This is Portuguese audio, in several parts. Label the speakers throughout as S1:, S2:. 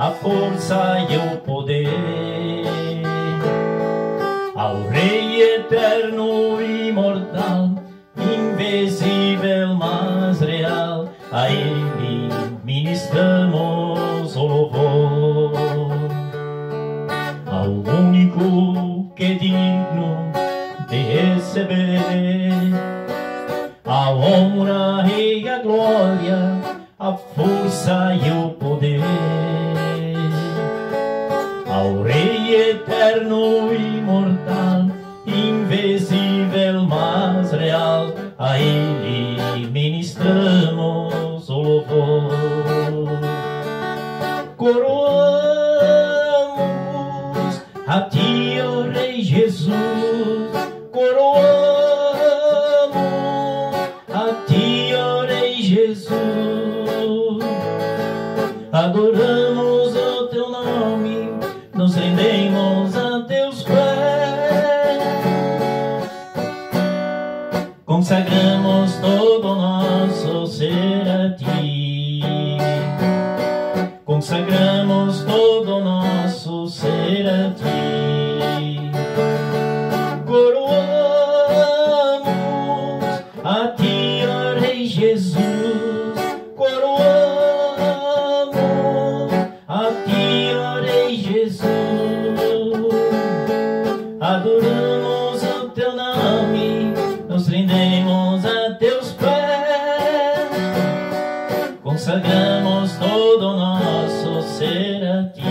S1: a força e o poder. Ao Rei eterno e imortal, invisível mas real, a Ele ministramos o louvor. Ao único que é digno de receber a honra e a glória, a força e o poder. Ao Rei eterno e imortal, invisível mas real, a Ele ministramos o louvor. Coroamos a Ti, ó Rei Jesus, coroamos a Ti, ó Rei Jesus, adoramos o Teu nome, nos rendemos a Teus pés, consagramos todo o nosso ser a Ti, consagramos todo o nosso ser a Ti. Coroamos a Ti, ó Rei Jesus, coroamos a Ti, ó Rei Jesus, adoramos o Teu nome, nos rendemos a Teus pés, consagramos todo o nosso ser a Ti,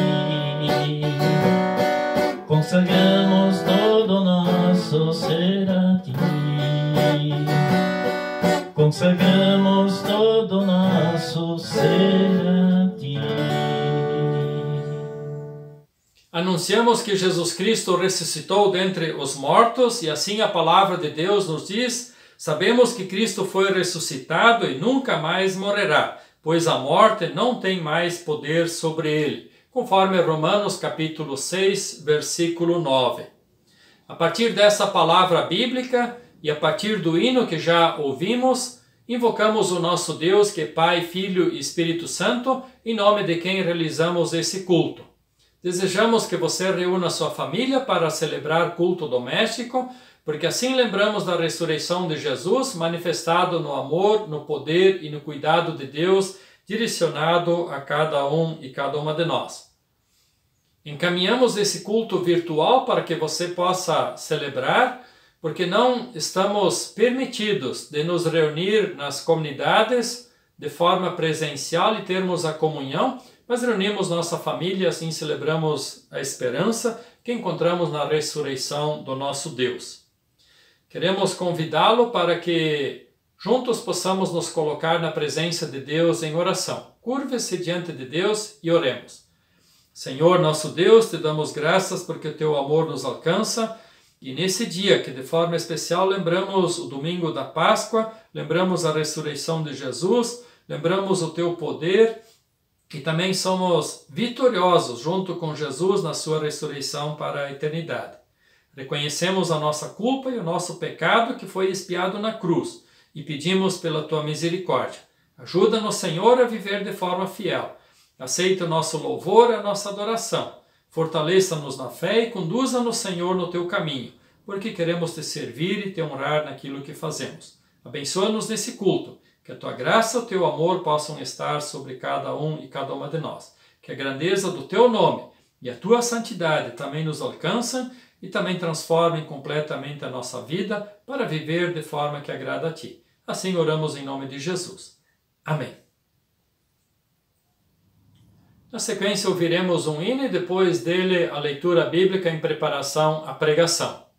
S1: consagramos todo o nosso ser a Ti, consagramos todo o nosso ser a Ti.
S2: Anunciamos que Jesus Cristo ressuscitou dentre os mortos, e assim a palavra de Deus nos diz: sabemos que Cristo foi ressuscitado e nunca mais morrerá, pois a morte não tem mais poder sobre ele, conforme Romanos capítulo 6, versículo 9. A partir dessa palavra bíblica e a partir do hino que já ouvimos, invocamos o nosso Deus, que é Pai, Filho e Espírito Santo, em nome de quem realizamos esse culto. Desejamos que você reúna sua família para celebrar culto doméstico, porque assim lembramos da ressurreição de Jesus, manifestado no amor, no poder e no cuidado de Deus, direcionado a cada um e cada uma de nós. Encaminhamos esse culto virtual para que você possa celebrar, porque não estamos permitidos de nos reunir nas comunidades de forma presencial e termos a comunhão, mas reunimos nossa família, assim celebramos a esperança que encontramos na ressurreição do nosso Deus. Queremos convidá-lo para que juntos possamos nos colocar na presença de Deus em oração. Curve-se diante de Deus e oremos. Senhor, nosso Deus, te damos graças porque o teu amor nos alcança, e nesse dia que de forma especial lembramos o domingo da Páscoa, lembramos a ressurreição de Jesus, lembramos o teu poder, e também somos vitoriosos junto com Jesus na sua ressurreição para a eternidade. Reconhecemos a nossa culpa e o nosso pecado que foi expiado na cruz e pedimos pela tua misericórdia. Ajuda-nos, Senhor, a viver de forma fiel. Aceita o nosso louvor e a nossa adoração. Fortaleça-nos na fé e conduza-nos, Senhor, no teu caminho, porque queremos te servir e te honrar naquilo que fazemos. Abençoa-nos nesse culto. Que a tua graça e o teu amor possam estar sobre cada um e cada uma de nós. Que a grandeza do teu nome e a tua santidade também nos alcancem e também transformem completamente a nossa vida para viver de forma que agrada a ti. Assim oramos em nome de Jesus. Amém. Na sequência ouviremos um hino e depois dele a leitura bíblica em preparação à pregação.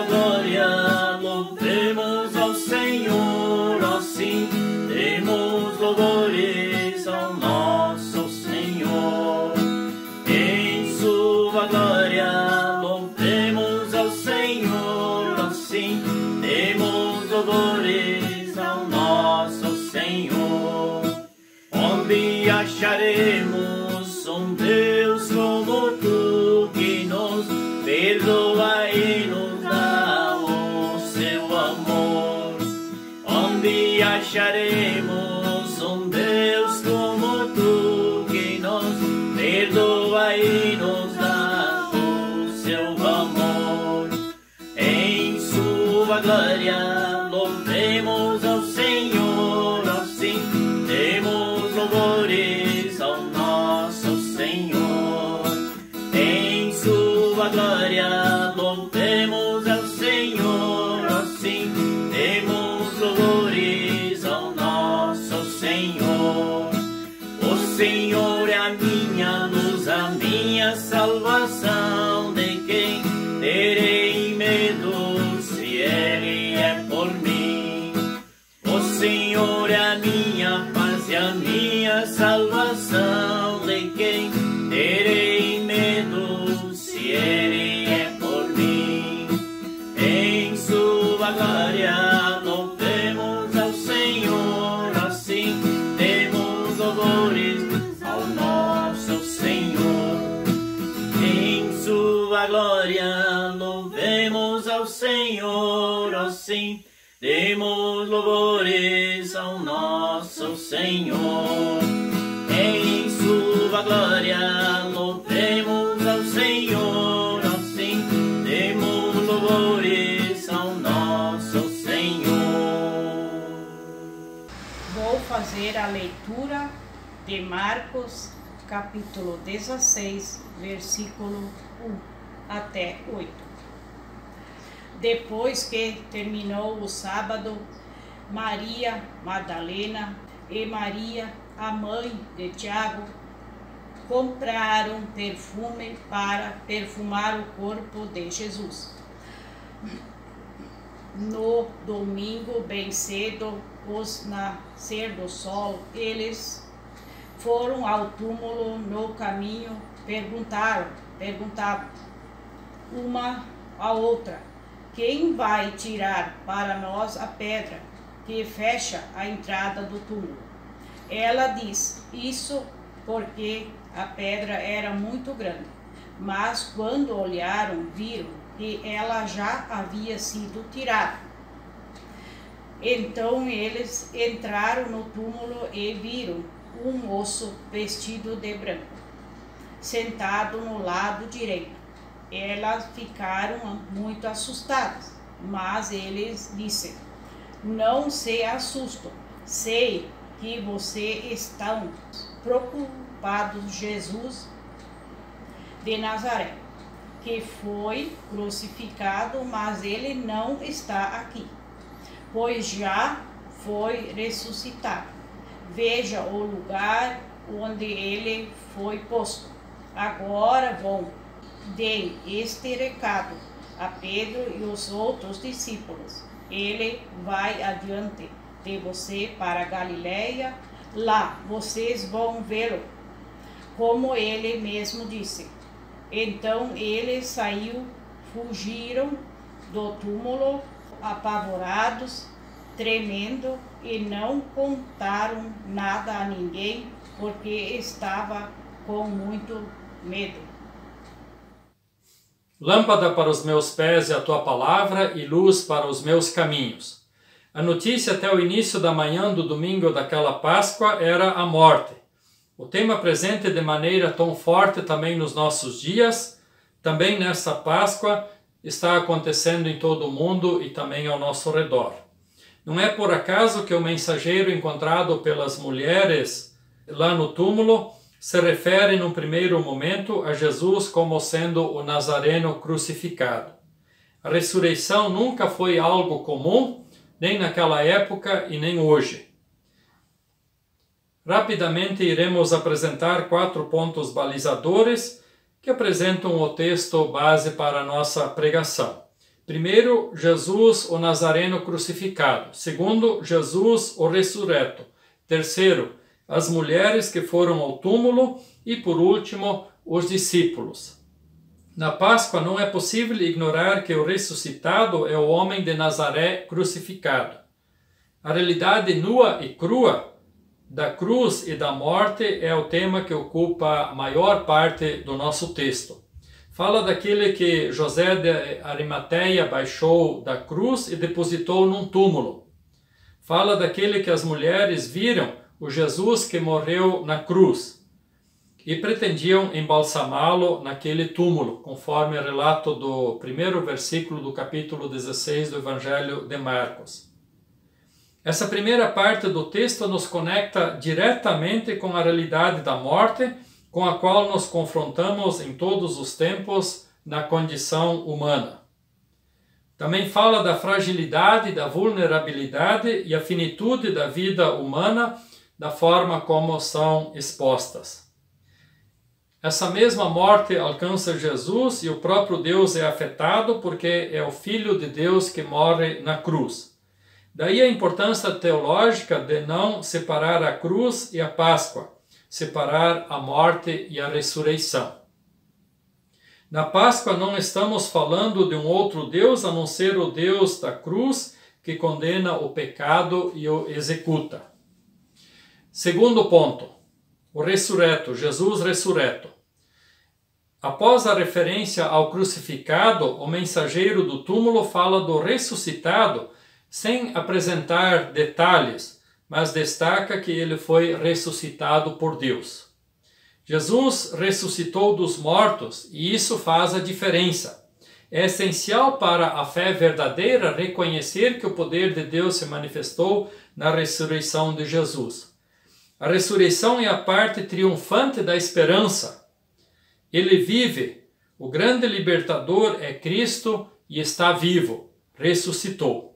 S1: Glória, louvemos ao Senhor, assim demos louvores ao nosso Senhor. Em sua glória, louvemos ao Senhor. perdoa e nos dá o seu amor. Em sua glória louvemos ao Senhor, assim demos louvores ao nosso Senhor. Em sua glória louvemos ao Senhor, assim demos louvores ao nosso Senhor. O Senhor é a minha luz, a minha salvação, de quem terei medo se Ele é por mim? O Senhor é a minha paz e a minha salvação, de quem terei medo se Ele é por mim? Em sua glória louvemos ao Senhor, assim demos louvores ao nosso Senhor. Em sua glória louvemos ao Senhor, assim demos louvores ao nosso Senhor. Em sua glória louvemos ao Senhor, assim demos louvores ao nosso Senhor.
S3: Vou fazer a leitura de Marcos, capítulo 16, versículo 1 até 8. Depois que terminou o sábado, Maria Madalena e Maria, a mãe de Tiago, compraram perfume para perfumar o corpo de Jesus. No domingo, bem cedo, ao nascer do sol, eles foram ao túmulo. No caminho, perguntavam uma à outra: quem vai tirar para nós a pedra que fecha a entrada do túmulo? Ela diz isso porque a pedra era muito grande. Mas quando olharam, viram que ela já havia sido tirada. Então eles entraram no túmulo e viram um moço vestido de branco, sentado no lado direito. Elas ficaram muito assustadas, mas eles disseram: não se assustem, sei que vocês estão preocupados. Jesus de Nazaré, que foi crucificado, mas ele não está aqui, pois já foi ressuscitado. Veja o lugar onde ele foi posto. Agora vão, deem este recado a Pedro e os outros discípulos: ele vai adiante de você para Galileia, lá vocês vão vê-lo, como ele mesmo disse. Então eles saíram, fugiram do túmulo, apavorados, tremendo, e não contaram nada a ninguém, porque estava com muito medo.
S2: Lâmpada para os meus pés é a tua palavra e luz para os meus caminhos. A notícia até o início da manhã do domingo daquela Páscoa era a morte. O tema presente de maneira tão forte também nos nossos dias, também nessa Páscoa, está acontecendo em todo o mundo e também ao nosso redor. Não é por acaso que o mensageiro encontrado pelas mulheres lá no túmulo se refere num primeiro momento a Jesus como sendo o Nazareno crucificado. A ressurreição nunca foi algo comum, nem naquela época e nem hoje. Rapidamente iremos apresentar 4 pontos balizadores que apresentam o texto base para a nossa pregação. Primeiro, Jesus, o Nazareno crucificado. Segundo, Jesus, o ressurreto. Terceiro, as mulheres que foram ao túmulo. E por último, os discípulos. Na Páscoa não é possível ignorar que o ressuscitado é o homem de Nazaré crucificado. A realidade nua e crua da cruz e da morte é o tema que ocupa a maior parte do nosso texto. Fala daquele que José de Arimateia baixou da cruz e depositou num túmulo. Fala daquele que as mulheres viram, o Jesus que morreu na cruz. e pretendiam embalsamá-lo naquele túmulo, conforme o relato do primeiro versículo do capítulo 16 do Evangelho de Marcos. Essa primeira parte do texto nos conecta diretamente com a realidade da morte, com a qual nos confrontamos em todos os tempos na condição humana. Também fala da fragilidade, da vulnerabilidade e a finitude da vida humana, da forma como são expostas. Essa mesma morte alcança Jesus e o próprio Deus é afetado porque é o Filho de Deus que morre na cruz. Daí a importância teológica de não separar a cruz e a Páscoa, separar a morte e a ressurreição. Na Páscoa não estamos falando de um outro Deus a não ser o Deus da cruz que condena o pecado e o executa. Segundo ponto, o ressurreto, Jesus ressurreto. Após a referência ao crucificado, o mensageiro do túmulo fala do ressuscitado sem apresentar detalhes, mas destaca que ele foi ressuscitado por Deus. Jesus ressuscitou dos mortos e isso faz a diferença. É essencial para a fé verdadeira reconhecer que o poder de Deus se manifestou na ressurreição de Jesus. A ressurreição é a parte triunfante da esperança. Ele vive. O grande libertador é Cristo e está vivo. Ressuscitou.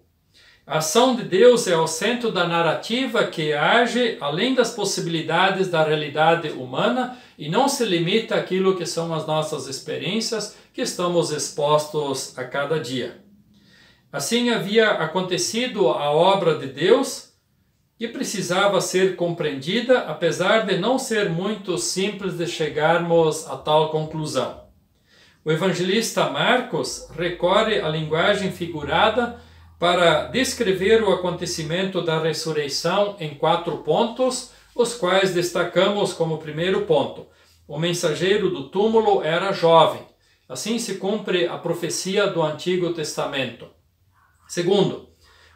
S2: A ação de Deus é o centro da narrativa que age além das possibilidades da realidade humana e não se limita àquilo que são as nossas experiências que estamos expostos a cada dia. Assim havia acontecido a obra de Deus que precisava ser compreendida, apesar de não ser muito simples de chegarmos a tal conclusão. O evangelista Marcos recorre à linguagem figurada para descrever o acontecimento da ressurreição em 4 pontos, os quais destacamos como primeiro ponto. O mensageiro do túmulo era jovem. Assim se cumpre a profecia do Antigo Testamento. Segundo,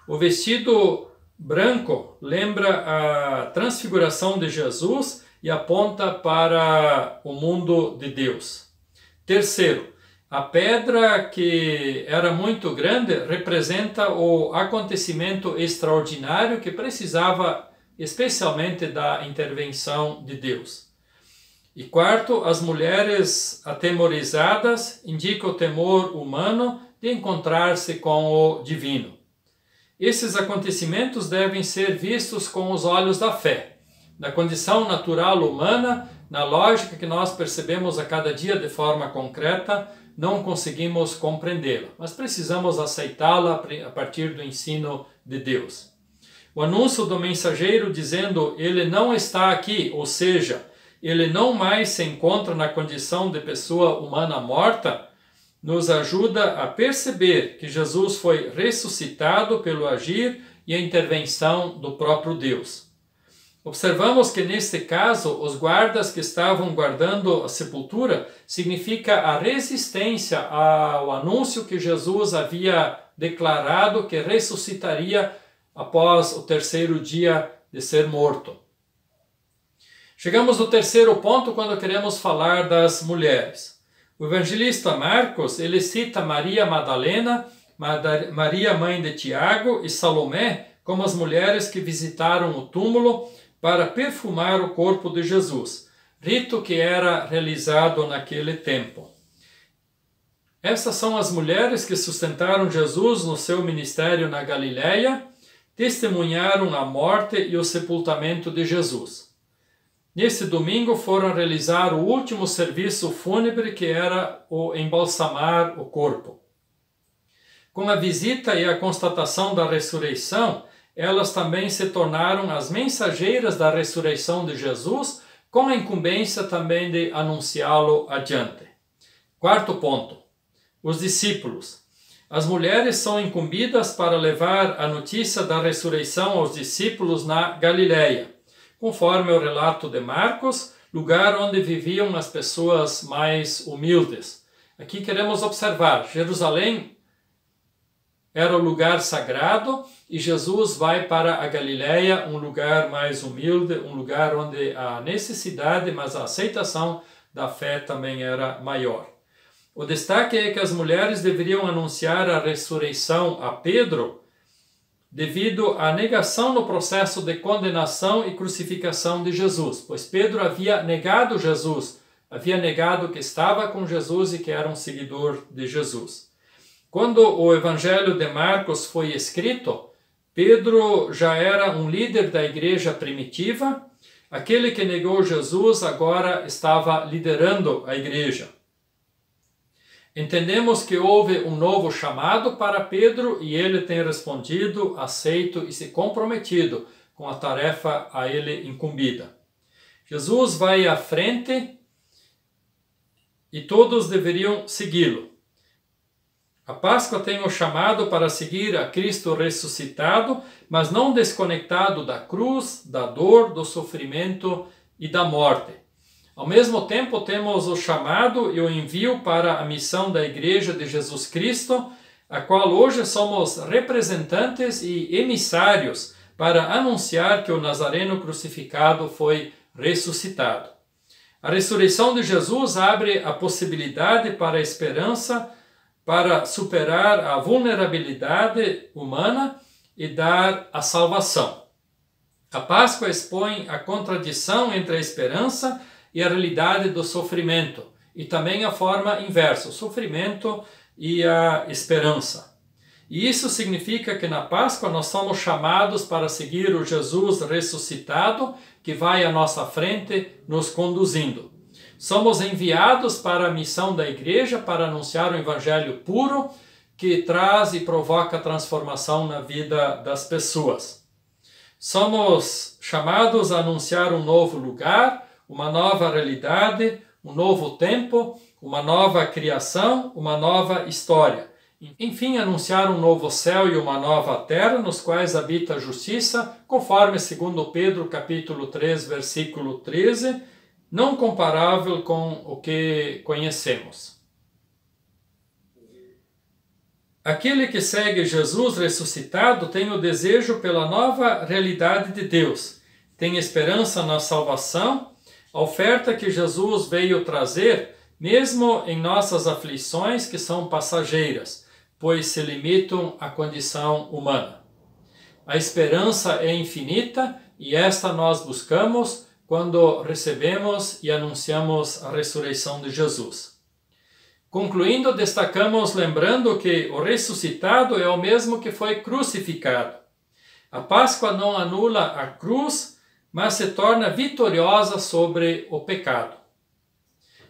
S2: o vestido branco lembra a transfiguração de Jesus e aponta para o mundo de Deus. Terceiro, a pedra que era muito grande representa o acontecimento extraordinário que precisava especialmente da intervenção de Deus. E quarto, as mulheres atemorizadas indicam o temor humano de encontrar-se com o divino. Esses acontecimentos devem ser vistos com os olhos da fé, na condição natural humana, na lógica que nós percebemos a cada dia de forma concreta, não conseguimos compreendê-la, mas precisamos aceitá-la a partir do ensino de Deus. O anúncio do mensageiro dizendo ele não está aqui, ou seja, ele não mais se encontra na condição de pessoa humana morta, nos ajuda a perceber que Jesus foi ressuscitado pelo agir e a intervenção do próprio Deus. Observamos que neste caso, os guardas que estavam guardando a sepultura significa a resistência ao anúncio que Jesus havia declarado que ressuscitaria após o 3º dia de ser morto. Chegamos no 3º ponto quando queremos falar das mulheres. O evangelista Marcos, ele cita Maria Madalena, Maria mãe de Tiago e Salomé como as mulheres que visitaram o túmulo para perfumar o corpo de Jesus, rito que era realizado naquele tempo. Essas são as mulheres que sustentaram Jesus no seu ministério na Galileia, testemunharam a morte e o sepultamento de Jesus. Nesse domingo foram realizar o último serviço fúnebre, que era o embalsamar o corpo. Com a visita e a constatação da ressurreição, elas também se tornaram as mensageiras da ressurreição de Jesus, com a incumbência também de anunciá-lo adiante. 4º ponto. Os discípulos. As mulheres são incumbidas para levar a notícia da ressurreição aos discípulos na Galileia, conforme o relato de Marcos, lugar onde viviam as pessoas mais humildes. Aqui queremos observar, Jerusalém era o lugar sagrado, e Jesus vai para a Galileia, um lugar mais humilde, um lugar onde a necessidade, mas a aceitação da fé também era maior. O destaque é que as mulheres deveriam anunciar a ressurreição a Pedro, devido à negação no processo de condenação e crucificação de Jesus, pois Pedro havia negado Jesus, havia negado que estava com Jesus e que era um seguidor de Jesus. Quando o Evangelho de Marcos foi escrito, Pedro já era um líder da igreja primitiva. Aquele que negou Jesus agora estava liderando a igreja. Entendemos que houve um novo chamado para Pedro e ele tem respondido, aceito e se comprometido com a tarefa a ele incumbida. Jesus vai à frente e todos deveriam segui-lo. A Páscoa tem o chamado para seguir a Cristo ressuscitado, mas não desconectado da cruz, da dor, do sofrimento e da morte. Ao mesmo tempo, temos o chamado e o envio para a missão da Igreja de Jesus Cristo, a qual hoje somos representantes e emissários para anunciar que o Nazareno crucificado foi ressuscitado. A ressurreição de Jesus abre a possibilidade para a esperança, para superar a vulnerabilidade humana e dar a salvação. A Páscoa expõe a contradição entre a esperança e a realidade do sofrimento, e também a forma inversa, o sofrimento e a esperança. E isso significa que na Páscoa nós somos chamados para seguir o Jesus ressuscitado, que vai à nossa frente nos conduzindo. Somos enviados para a missão da igreja para anunciar o evangelho puro que traz e provoca transformação na vida das pessoas. Somos chamados a anunciar um novo lugar, uma nova realidade, um novo tempo, uma nova criação, uma nova história. Enfim, anunciar um novo céu e uma nova terra nos quais habita a justiça, conforme 2 Pedro capítulo 3, versículo 13, não comparável com o que conhecemos. Aquele que segue Jesus ressuscitado tem o desejo pela nova realidade de Deus, tem esperança na salvação, a oferta que Jesus veio trazer, mesmo em nossas aflições que são passageiras, pois se limitam à condição humana. A esperança é infinita e esta nós buscamos quando recebemos e anunciamos a ressurreição de Jesus. Concluindo, destacamos lembrando que o ressuscitado é o mesmo que foi crucificado. A Páscoa não anula a cruz, mas se torna vitoriosa sobre o pecado.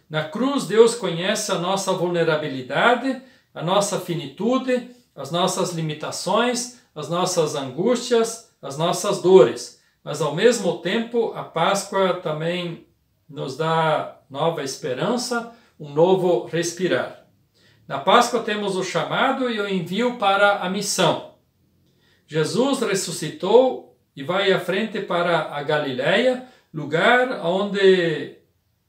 S2: Na cruz, Deus conhece a nossa vulnerabilidade, a nossa finitude, as nossas limitações, as nossas angústias, as nossas dores. Mas, ao mesmo tempo, a Páscoa também nos dá nova esperança, um novo respirar. Na Páscoa temos o chamado e o envio para a missão. Jesus ressuscitou e vai à frente para a Galileia, lugar onde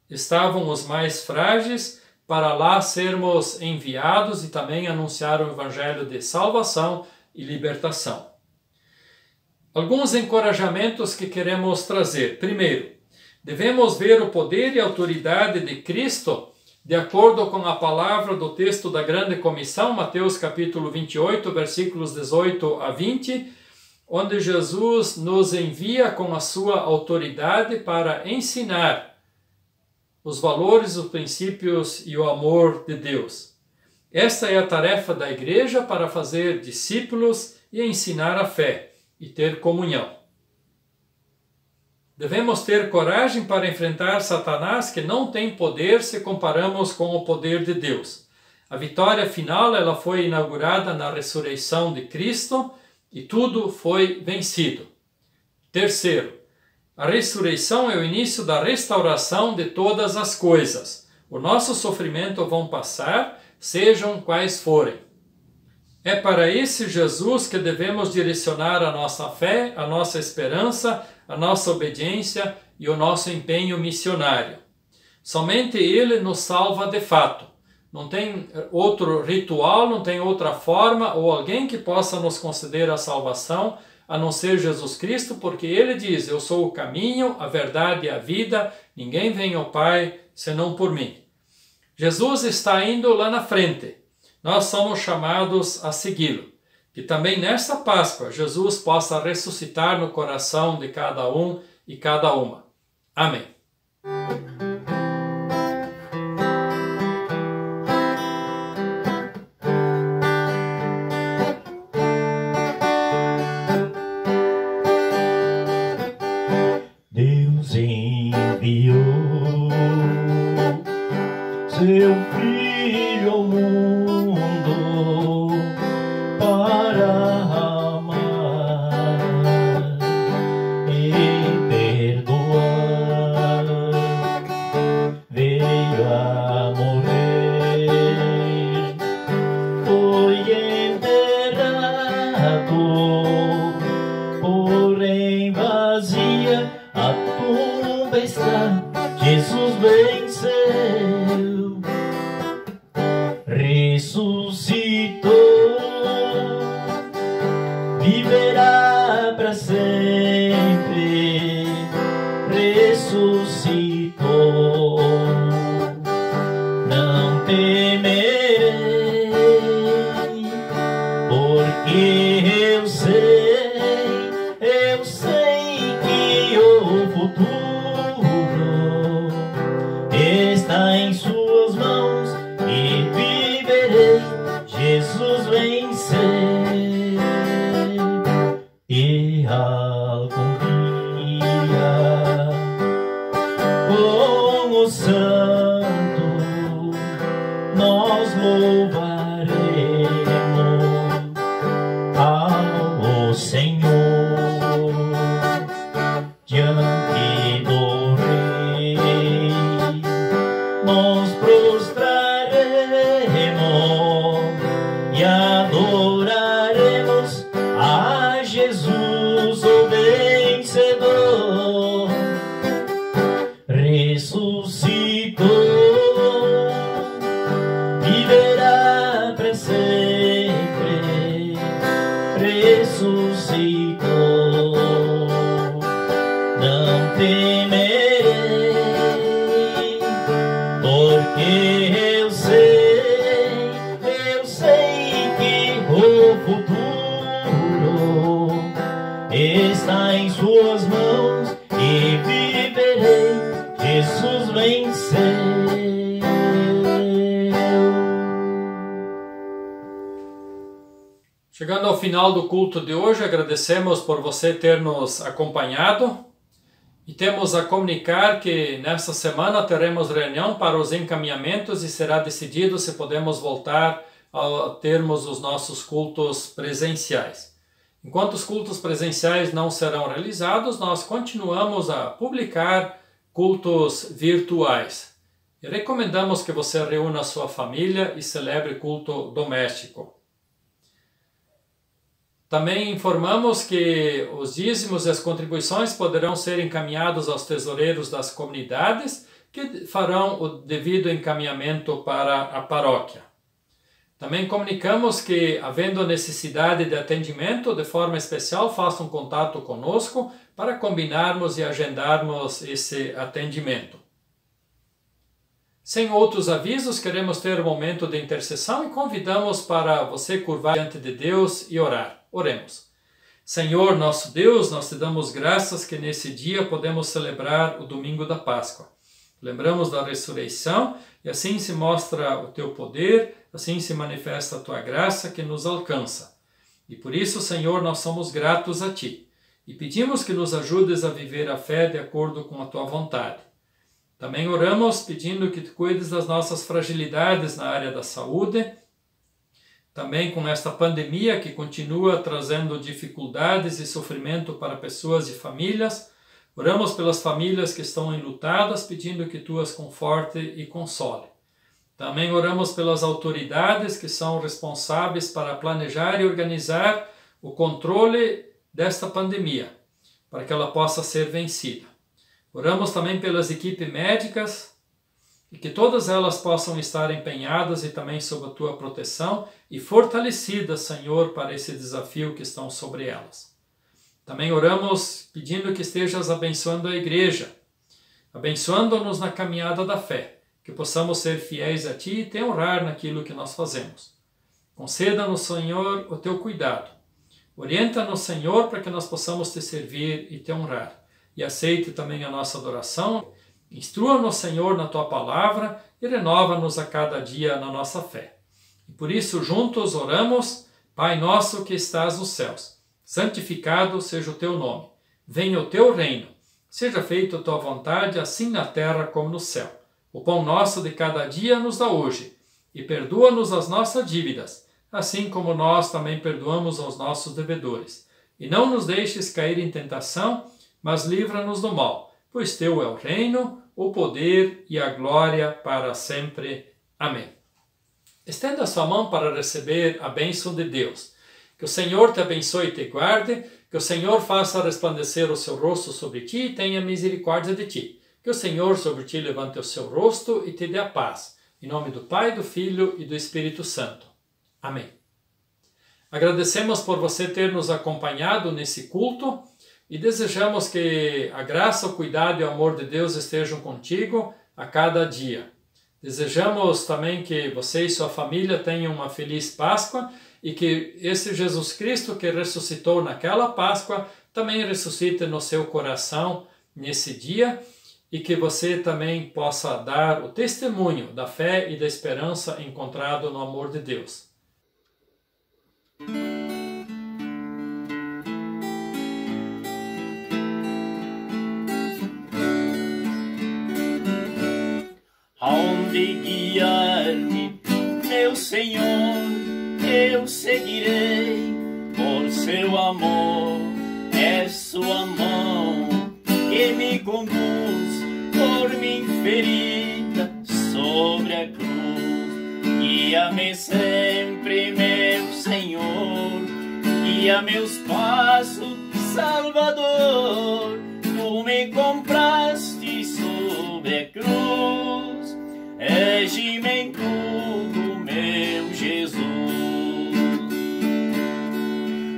S2: estavam os mais frágeis, para lá sermos enviados e também anunciar o evangelho de salvação e libertação. Alguns encorajamentos que queremos trazer. Primeiro, devemos ver o poder e autoridade de Cristo de acordo com a palavra do texto da Grande Comissão, Mateus capítulo 28, versículos 18 a 20, onde Jesus nos envia com a sua autoridade para ensinar os valores, os princípios e o amor de Deus. Esta é a tarefa da igreja para fazer discípulos e ensinar a fé e ter comunhão. Devemos ter coragem para enfrentar Satanás, que não tem poder se comparamos com o poder de Deus. A vitória final ela foi inaugurada na ressurreição de Cristo e tudo foi vencido. Terceiro, a ressurreição é o início da restauração de todas as coisas. O nosso sofrimento vão passar, sejam quais forem. É para esse Jesus que devemos direcionar a nossa fé, a nossa esperança, a nossa obediência e o nosso empenho missionário. Somente Ele nos salva de fato. não tem outro ritual, não tem outra forma ou alguém que possa nos conceder a salvação a não ser Jesus Cristo, porque Ele diz: eu sou o caminho, a verdade e a vida, ninguém vem ao Pai senão por mim. Jesus está indo lá na frente, nós somos chamados a segui-lo. Que também nesta Páscoa Jesus possa ressuscitar no coração de cada um e cada uma. Amém.
S1: Deus enviou seu Filho ao mundo para amar e perdoar. Veio a morrer, foi enterrado, porém vazia a tumba está. Jesus venceu, ressuscitou, viverá para sempre. Ressuscitou, não temerei, porque eu sei que o futuro está em suas mãos e viverei. Jesus venceu e algum dia com o santo nós louvaremos ao Senhor diante do Rei. Nos prostraremos e adoraremos a Jesus, o vencedor. Ressuscitou, viverá para sempre. Ressuscitou, não temerei, porque eu sei que o futuro está em suas mãos e viverei. Jesus venceu.
S2: Chegando ao final do culto de hoje, agradecemos por você ter nos acompanhado e temos a comunicar que nesta semana teremos reunião para os encaminhamentos e será decidido se podemos voltar a termos os nossos cultos presenciais. Enquanto os cultos presenciais não serão realizados, nós continuamos a publicar cultos virtuais. E recomendamos que você reúna a sua família e celebre culto doméstico. Também informamos que os dízimos e as contribuições poderão ser encaminhados aos tesoureiros das comunidades, que farão o devido encaminhamento para a paróquia. Também comunicamos que, havendo necessidade de atendimento, de forma especial, faça um contato conosco para combinarmos e agendarmos esse atendimento. Sem outros avisos, queremos ter um momento de intercessão e convidamos para você curvar diante de Deus e orar. Oremos. Senhor, nosso Deus, nós te damos graças que nesse dia podemos celebrar o domingo da Páscoa. Lembramos da ressurreição e assim se mostra o teu poder, assim se manifesta a tua graça que nos alcança. E por isso, Senhor, nós somos gratos a ti e pedimos que nos ajudes a viver a fé de acordo com a tua vontade. Também oramos pedindo que tu cuides das nossas fragilidades na área da saúde, também com esta pandemia que continua trazendo dificuldades e sofrimento para pessoas e famílias. Oramos pelas famílias que estão enlutadas, pedindo que tu as conforte e console. Também oramos pelas autoridades que são responsáveis para planejar e organizar o controle desta pandemia, para que ela possa ser vencida. Oramos também pelas equipes médicas e que todas elas possam estar empenhadas e também sob a tua proteção e fortalecidas, Senhor, para esse desafio que estão sobre elas. Também oramos pedindo que estejas abençoando a igreja, abençoando-nos na caminhada da fé, que possamos ser fiéis a Ti e Te honrar naquilo que nós fazemos. Conceda-nos, Senhor, o Teu cuidado. Orienta-nos, Senhor, para que nós possamos Te servir e Te honrar. E aceite também a nossa adoração. Instrua-nos, Senhor, na Tua palavra e renova-nos a cada dia na nossa fé. E por isso, juntos oramos, Pai nosso que estás nos céus, santificado seja o Teu nome. Venha o Teu reino. Seja feita a Tua vontade, assim na terra como no céu. O pão nosso de cada dia nos dá hoje. E perdoa-nos as nossas dívidas, assim como nós também perdoamos aos nossos devedores. E não nos deixes cair em tentação, mas livra-nos do mal, pois Teu é o reino, o poder e a glória para sempre. Amém. Estenda a sua mão para receber a bênção de Deus. Que o Senhor te abençoe e te guarde, que o Senhor faça resplandecer o seu rosto sobre ti e tenha misericórdia de ti. Que o Senhor sobre ti levante o seu rosto e te dê a paz. Em nome do Pai, do Filho e do Espírito Santo. Amém. Agradecemos por você ter nos acompanhado nesse culto e desejamos que a graça, o cuidado e o amor de Deus estejam contigo a cada dia. Desejamos também que você e sua família tenham uma feliz Páscoa e que esse Jesus Cristo que ressuscitou naquela Páscoa também ressuscite no seu coração nesse dia e que você também possa dar o testemunho da fé e da esperança encontrado no amor de Deus.
S1: Aonde guiar-me, meu Senhor, eu seguirei, por seu amor, é sua mão que me conduz, por mim ferida sobre a cruz. Guia-me sempre, meu Senhor, guia meus passos, Salvador, tu me compraste sobre a cruz, rege-me em tudo, meu Jesus.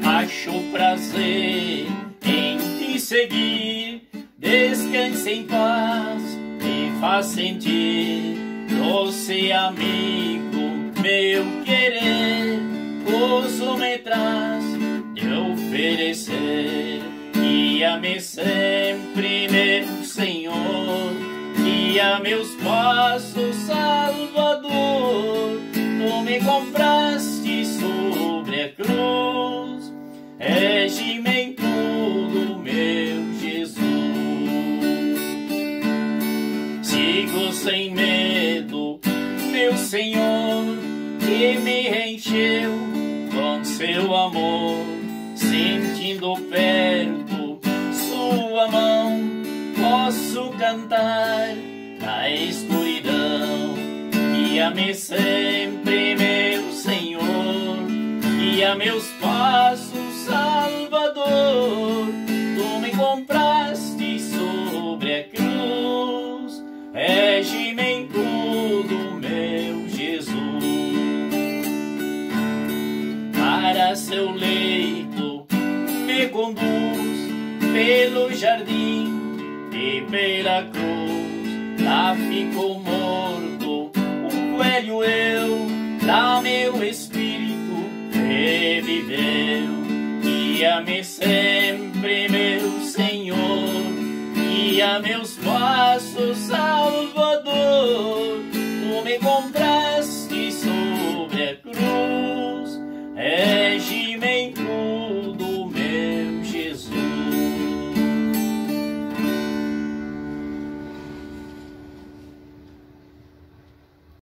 S1: Acho prazer em te seguir, descanse em paz, me faz sentir doce amigo, meu querer, gozo me traz de oferecer. Guia-me sempre, meu Senhor, guia meus passos, Salvador, tu me compraste sobre a cruz, rege-me em tudo, meu Jesus. Sigo sem medo, meu Senhor, que me encheu com seu amor, sentindo perto sua mão, posso cantar na escuridão. Guia-me sempre, meu Senhor, guia meus passos, Salvador, tu me compraste sobre a cruz, rege-me em tudo, meu Jesus. Para seu leito me conduz, pelo jardim e pela cruz, lá ficou morto o velho eu, lá meu espírito reviveu. Guia-me sempre, meu Senhor, guia meus passos, Salvador, tu me compraste